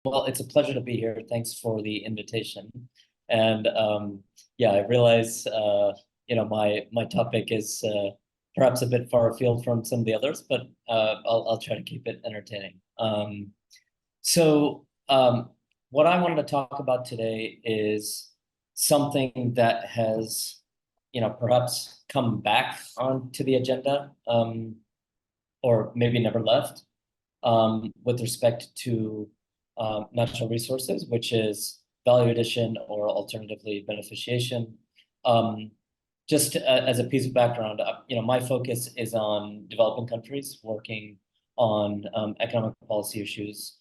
Well, it's a pleasure to be here. Thanks for the invitation. And yeah, I realize my topic is perhaps a bit far afield from some of the others, but I'll try to keep it entertaining. So what I wanted to talk about today is something that has perhaps come back onto the agenda, or maybe never left, with respect to natural resources, which is value addition or alternatively beneficiation. Just as a piece of background, my focus is on developing countries working on economic policy issues.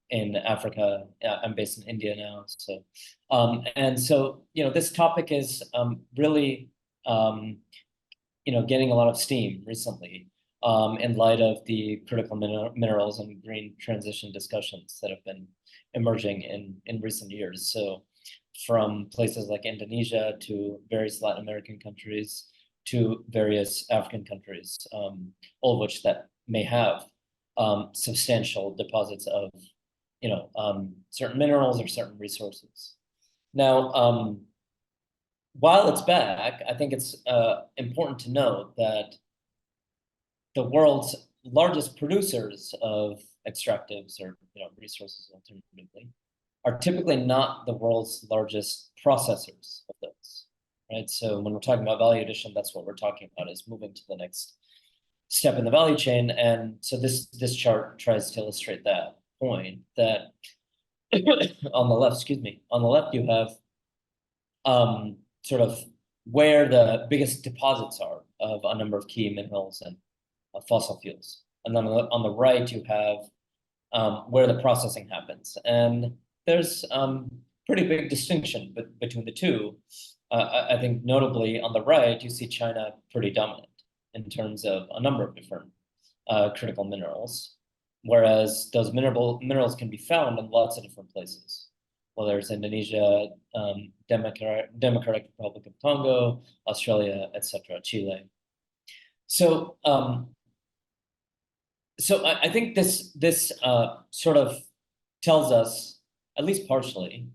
In Africa, I'm based in India now, and so this topic is really getting a lot of steam recently, in light of the critical minerals and green transition discussions that have been emerging in recent years. So from places like Indonesia to various Latin American countries to various African countries, all of which that may have substantial deposits of certain minerals or certain resources. Now, while it's back, I think it's important to note that the world's largest producers of extractives or resources alternatively are typically not the world's largest processors of those, right? So when we're talking about value addition, that's what we're talking about, is moving to the next step in the value chain. And so this chart tries to illustrate that point, that on the left, you have sort of where the biggest deposits are of a number of key minerals and fossil fuels. And then on the right, you have where the processing happens. And there's pretty big distinction between the two. I think notably on the right, you see China pretty dominant in terms of a number of different critical minerals, whereas those minerals can be found in lots of different places. Well, there's Indonesia, Democratic Republic of Congo, Australia, etc., Chile. So I think this sort of tells us, at least partially,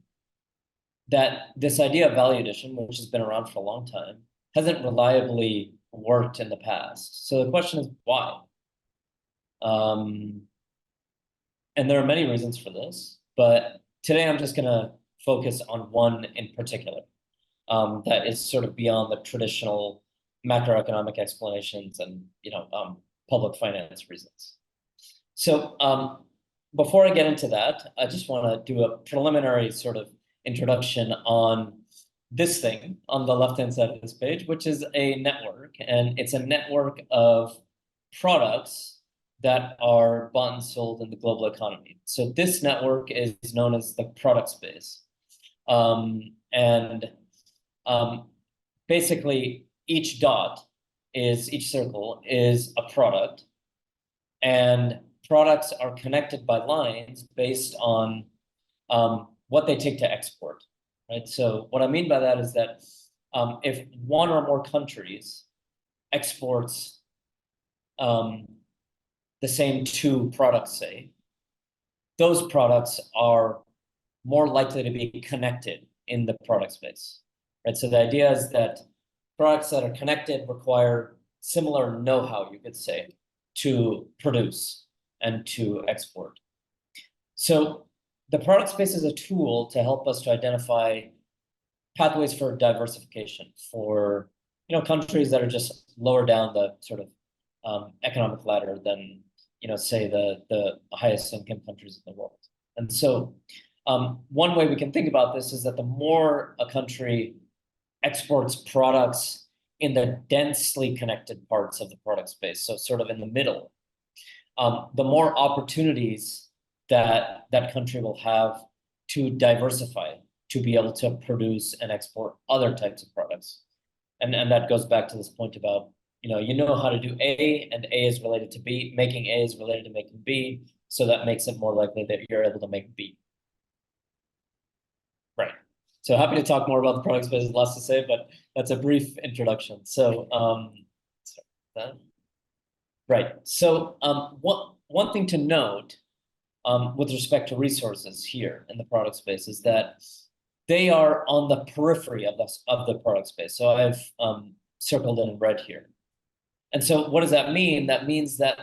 that this idea of value addition, which has been around for a long time, hasn't reliably worked in the past. So the question is why? And there are many reasons for this, but today I'm just going to focus on one in particular, that is sort of beyond the traditional macroeconomic explanations and public finance reasons. So before I get into that, I just want to do a preliminary sort of introduction on this thing on the left-hand side of this page, which is a network. And it's a network of products that are bought and sold in the global economy. So this network is known as the product space. Basically, each circle is a product, and products are connected by lines based on what they take to export, right? So what I mean by that is that if one or more countries exports the same two products, say, those products are more likely to be connected in the product space, right? So the idea is that products that are connected require similar know-how, you could say, to produce and to export. So the product space is a tool to help us to identify pathways for diversification for countries that are just lower down the sort of economic ladder than say the highest income countries in the world. And so one way we can think about this is that the more a country exports products in the densely connected parts of the product space, so sort of in the middle, the more opportunities that that country will have to diversify, to be able to produce and export other types of products. And that goes back to this point about, how to do A, and A is related to B. Making A is related to making B, so that makes it more likely that you're able to make B. Right. So happy to talk more about the product space. There's lots to say, but that's a brief introduction. So, right. So one thing to note with respect to resources here in the product space is that they are on the periphery of the product space. So I've circled in red here. And so what does that mean? That means that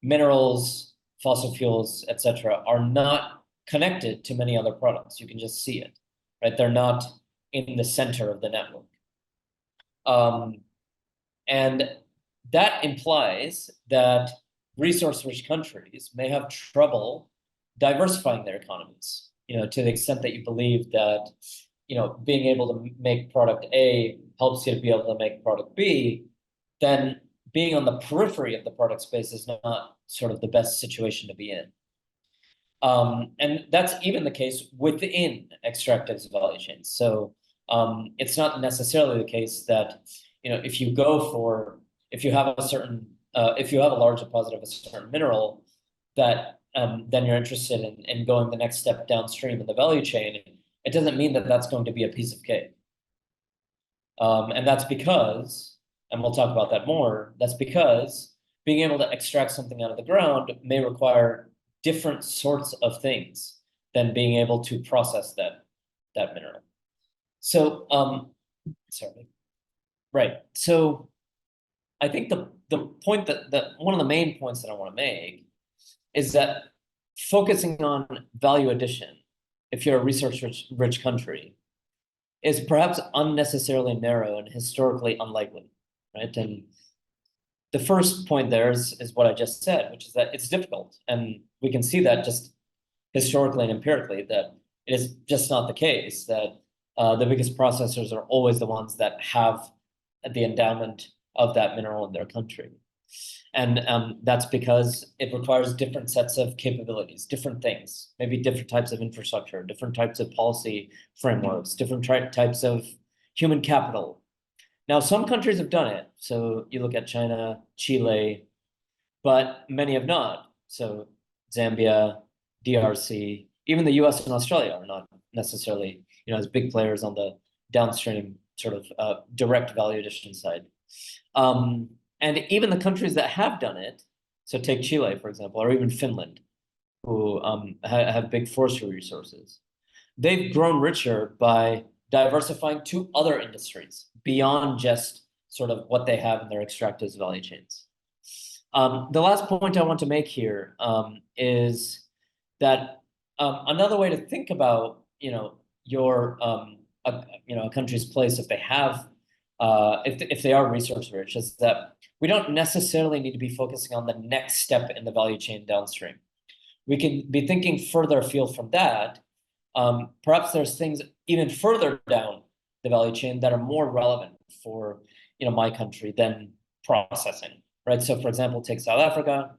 minerals, fossil fuels, etc., are not connected to many other products. You can just see it, right? They're not in the center of the network. And that implies that resource-rich countries may have trouble diversifying their economies, to the extent that you believe that, being able to make product A helps you to be able to make product B, then being on the periphery of the product space is not sort of the best situation to be in. And that's even the case within extractive value chains. So it's not necessarily the case that, if you have a large deposit of a certain mineral, that then you're interested in going the next step downstream in the value chain. It doesn't mean that that's going to be a piece of cake. And that's because, and we'll talk about that more, that's because being able to extract something out of the ground may require different sorts of things than being able to process that mineral. So, sorry. Right. So I think the point that one of the main points that I want to make is that focusing on value addition, if you're a resource-rich country, is perhaps unnecessarily narrow and historically unlikely, right? And the first point there is what I just said, which is that it's difficult. And we can see that just historically and empirically, that it is just not the case, that the biggest processors are always the ones that have the endowment of that mineral in their country. And that's because it requires different sets of capabilities, different things, maybe different types of infrastructure, different types of policy frameworks, different types of human capital. Now, some countries have done it. So you look at China, Chile, but many have not. So Zambia, DRC, even the US and Australia are not necessarily, as big players on the downstream sort of direct value addition side. And even the countries that have done it, so take Chile, for example, or even Finland, who have big forestry resources, they've grown richer by diversifying to other industries beyond just sort of what they have in their extractive value chains. The last point I want to make here is that another way to think about, your a country's place if they have if they are resource rich, is that we don't necessarily need to be focusing on the next step in the value chain downstream. We can be thinking further afield from that. Perhaps there's things even further down the value chain that are more relevant for my country than processing, right? So for example, take South Africa.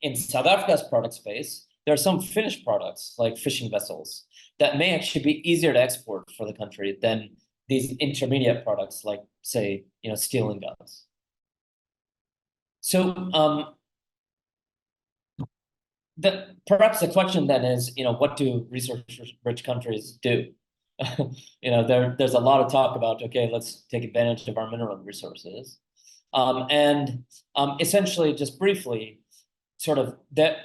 In South Africa's product space, there are some finished products like fishing vessels that may actually be easier to export for the country than these intermediate products like, say, steel and guns. So perhaps the question then is, what do resource-rich countries do? There's a lot of talk about, okay, let's take advantage of our mineral resources. And essentially, just briefly, sort of that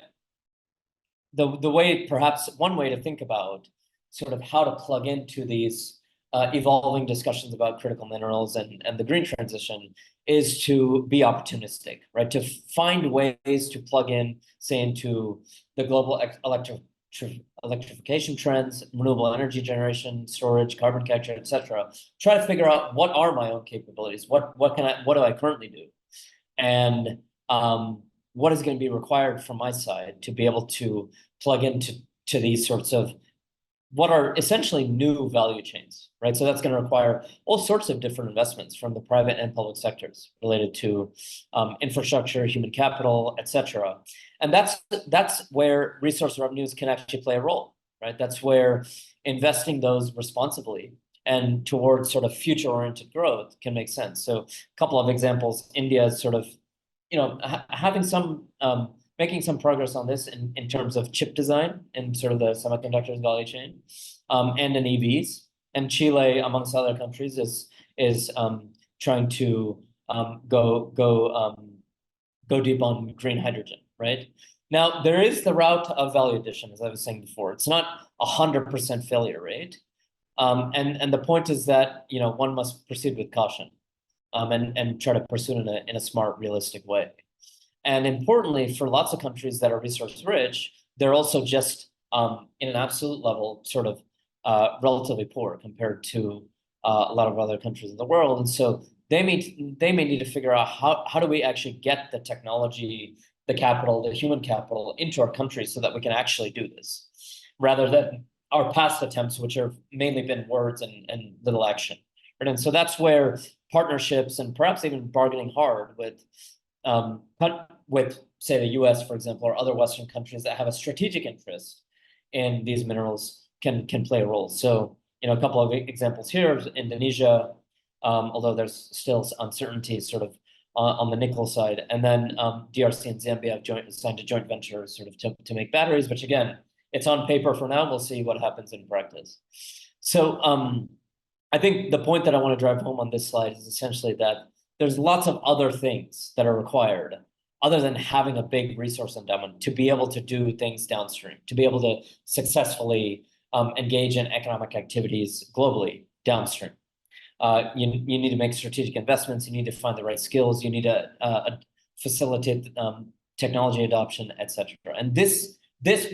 the way, perhaps one way to think about sort of how to plug into these evolving discussions about critical minerals and the green transition is to be opportunistic, right? To find ways to plug in, say, into the global electrification trends, renewable energy generation, storage, carbon capture, etc. Try to figure out what are my own capabilities, what do I currently do, and what is going to be required from my side to be able to plug into these sorts of what are essentially new value chains, right? So that's going to require all sorts of different investments from the private and public sectors related to infrastructure, human capital, etc. And that's where resource revenues can actually play a role, right? That's where investing those responsibly and towards sort of future-oriented growth can make sense. So a couple of examples: India is sort of, having some making some progress on this in terms of chip design and sort of the semiconductors value chain, and in EVs. And Chile, amongst other countries, is trying to go deep on green hydrogen, right? Now, there is the route of value addition, as I was saying before. It's not 100% failure rate. And the point is that, one must proceed with caution, and try to pursue it in a smart, realistic way. And importantly, for lots of countries that are resource rich, they're also just in an absolute level sort of relatively poor compared to a lot of other countries in the world. And so they may need to figure out how do we actually get the technology, the capital, the human capital into our country so that we can actually do this, rather than our past attempts, which have mainly been words and little action. Right? And so that's where partnerships and perhaps even bargaining hard with say the US, for example, or other Western countries that have a strategic interest in these minerals can play a role. So, a couple of examples here: Indonesia, although there's still uncertainty sort of on the nickel side, and then DRC and Zambia have signed a joint venture sort of to make batteries, which again, it's on paper for now. We'll see what happens in practice. So I think the point that I want to drive home on this slide is essentially that there's lots of other things that are required other than having a big resource endowment to be able to do things downstream, to be able to successfully engage in economic activities globally downstream. You need to make strategic investments. You need to find the right skills. You need to facilitate technology adoption, et cetera. And this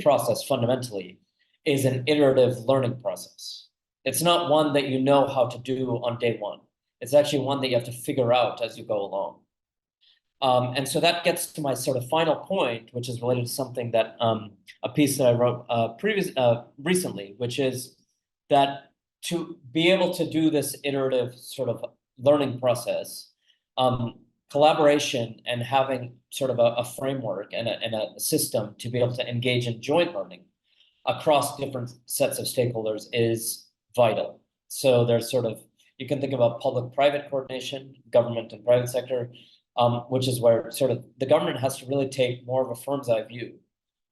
process fundamentally is an iterative learning process. It's not one that you know how to do on day one. It's actually one that you have to figure out as you go along. And so that gets to my sort of final point, which is related to something that a piece that I wrote recently, which is that to be able to do this iterative sort of learning process, collaboration and having sort of a framework and a system to be able to engage in joint learning across different sets of stakeholders is vital. So there's sort of, you can think about public-private coordination, government and private sector, which is where sort of the government has to really take more of a firm's eye view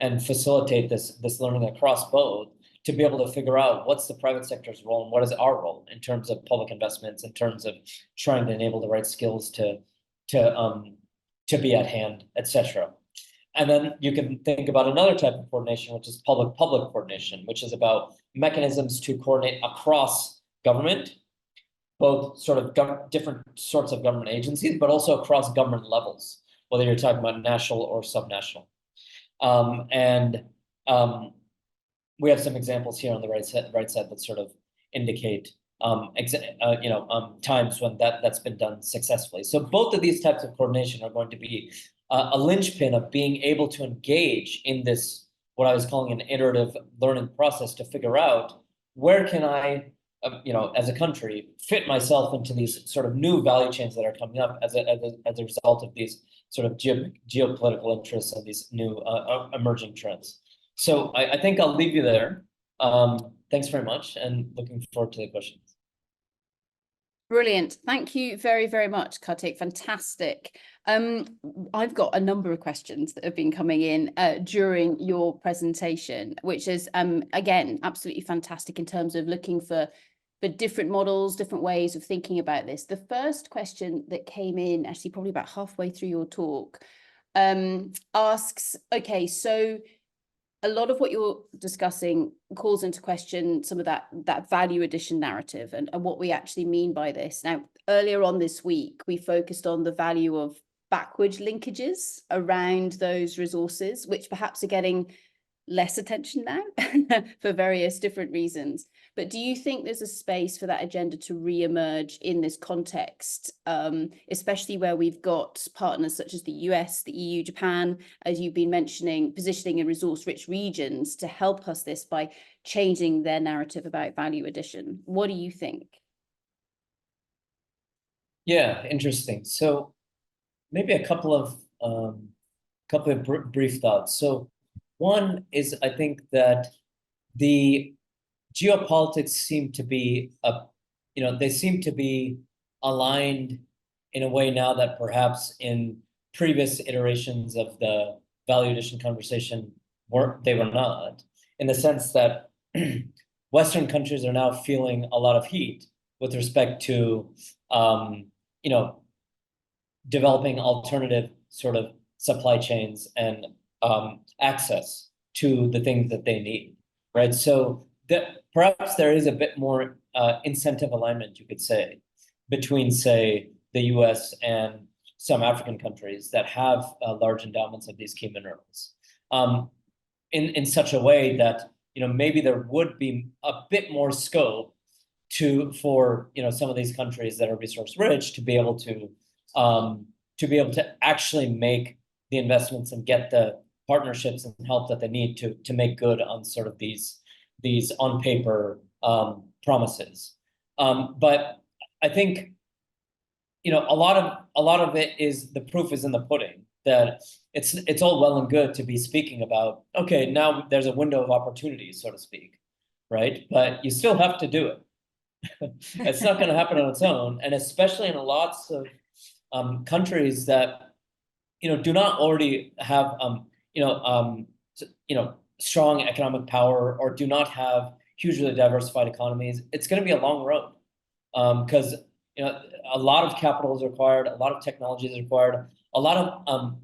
and facilitate this learning across both to be able to figure out what's the private sector's role and what is our role in terms of public investments, in terms of trying to enable the right skills to be at hand, et cetera. And then you can think about another type of coordination, which is public-public coordination, which is about mechanisms to coordinate across government, both sort of different sorts of government agencies, but also across government levels, whether you're talking about national or subnational. We have some examples here on the right side that sort of indicate times when that's been done successfully. So both of these types of coordination are going to be a linchpin of being able to engage in this, what I was calling an iterative learning process, to figure out where can I, as a country, fit myself into these sort of new value chains that are coming up as a result of these sort of geopolitical interests and these new emerging trends. So I think I'll leave you there. Thanks very much, and looking forward to the questions. Brilliant. Thank you very, very much, Kartik. Fantastic. I've got a number of questions that have been coming in during your presentation, which is, again, absolutely fantastic in terms of looking for different models, different ways of thinking about this. The first question that came in, actually probably about halfway through your talk, asks, okay, so a lot of what you're discussing calls into question some of that value addition narrative and what we actually mean by this. Now, earlier on this week, we focused on the value of backward linkages around those resources, which perhaps are getting less attention now for various different reasons. But do you think there's a space for that agenda to re-emerge in this context, especially where we've got partners such as the US, the EU, Japan, as you've been mentioning, positioning in resource-rich regions to help us this by changing their narrative about value addition? What do you think? Yeah, interesting. So maybe a couple of brief thoughts. So one is, I think that the geopolitics seem to be they seem to be aligned in a way now that perhaps in previous iterations of the value addition conversation they were not, in the sense that Western countries are now feeling a lot of heat with respect to developing alternative sort of supply chains and access to the things that they need, right? So that perhaps there is a bit more incentive alignment, you could say, between, say, the US and some African countries that have large endowments of these key minerals, in such a way that, maybe there would be a bit more scope for some of these countries that are resource rich to be able to actually make the investments and get the partnerships and help that they need to make good on sort of these on paper promises. But I think a lot of it is, the proof is in the pudding, that it's all well and good to be speaking about, okay, now there's a window of opportunity, so to speak, right? But you still have to do it. It's not going to happen on its own, and especially in lots of countries that do not already have strong economic power, or do not have hugely diversified economies. It's going to be a long road, because a lot of capital is required, a lot of technology is required, a lot of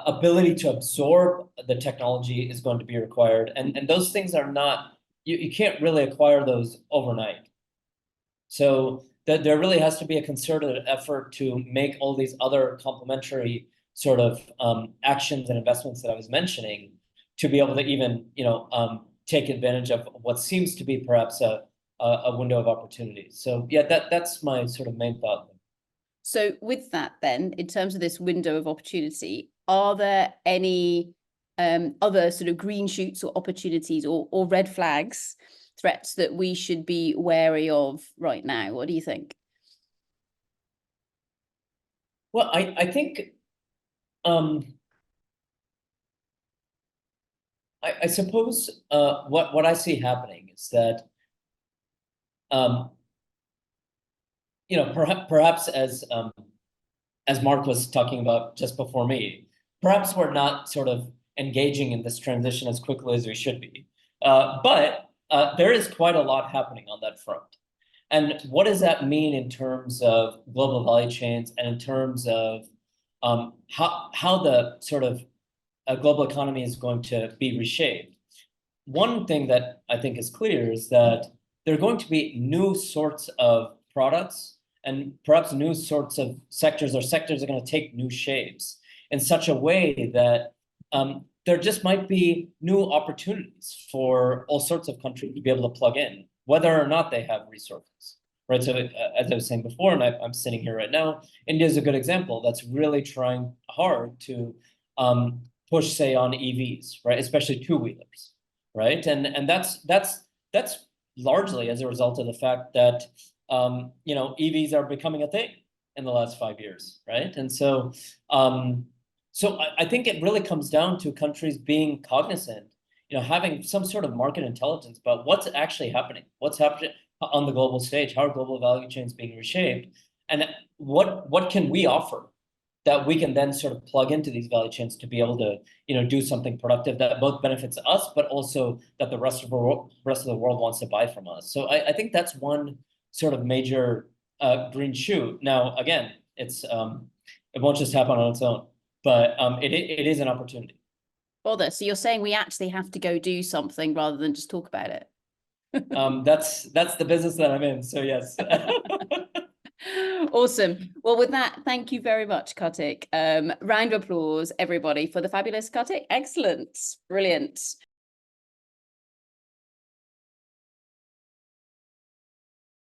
ability to absorb the technology is going to be required, and those things are not, you can't really acquire those overnight. So there really has to be a concerted effort to make all these other complementary sort of actions and investments that I was mentioning, to be able to even take advantage of what seems to be perhaps a window of opportunity. So yeah, that's my sort of main thought. So with that, then, in terms of this window of opportunity, are there any other sort of green shoots or opportunities, or red flags, threats that we should be wary of right now? What do you think? Well, I think I suppose what I see happening is that perhaps as Mark was talking about just before me, perhaps we're not sort of engaging in this transition as quickly as we should be. But there is quite a lot happening on that front. And what does that mean in terms of global value chains, and in terms of how the sort of global economy is going to be reshaped? One thing that I think is clear is that there are going to be new sorts of products, and perhaps new sorts of sectors, or sectors are going to take new shapes in such a way that there just might be new opportunities for all sorts of countries to be able to plug in, whether or not they have resources, right? So as I was saying before, and I'm sitting here right now, India is a good example that's really trying hard to push, say, on EVs, right? Especially two-wheelers, right? And that's largely as a result of the fact that EVs are becoming a thing in the last 5 years, right? And so I think it really comes down to countries being cognizant, having some sort of market intelligence about what's actually happening, what's happening on the global stage, how are global value chains being reshaped, and what can we offer that we can then sort of plug into these value chains to be able to do something productive that both benefits us, but also that the rest of the world wants to buy from us. So I think that's one sort of major green shoot. Now, again, it won't just happen on its own, but it is an opportunity. Bother. So you're saying we actually have to go do something rather than just talk about it? That's the business that I'm in. So yes. Awesome. Well, with that, thank you very much, Kartik. Round of applause, everybody, for the fabulous Kartik. Excellent. Brilliant.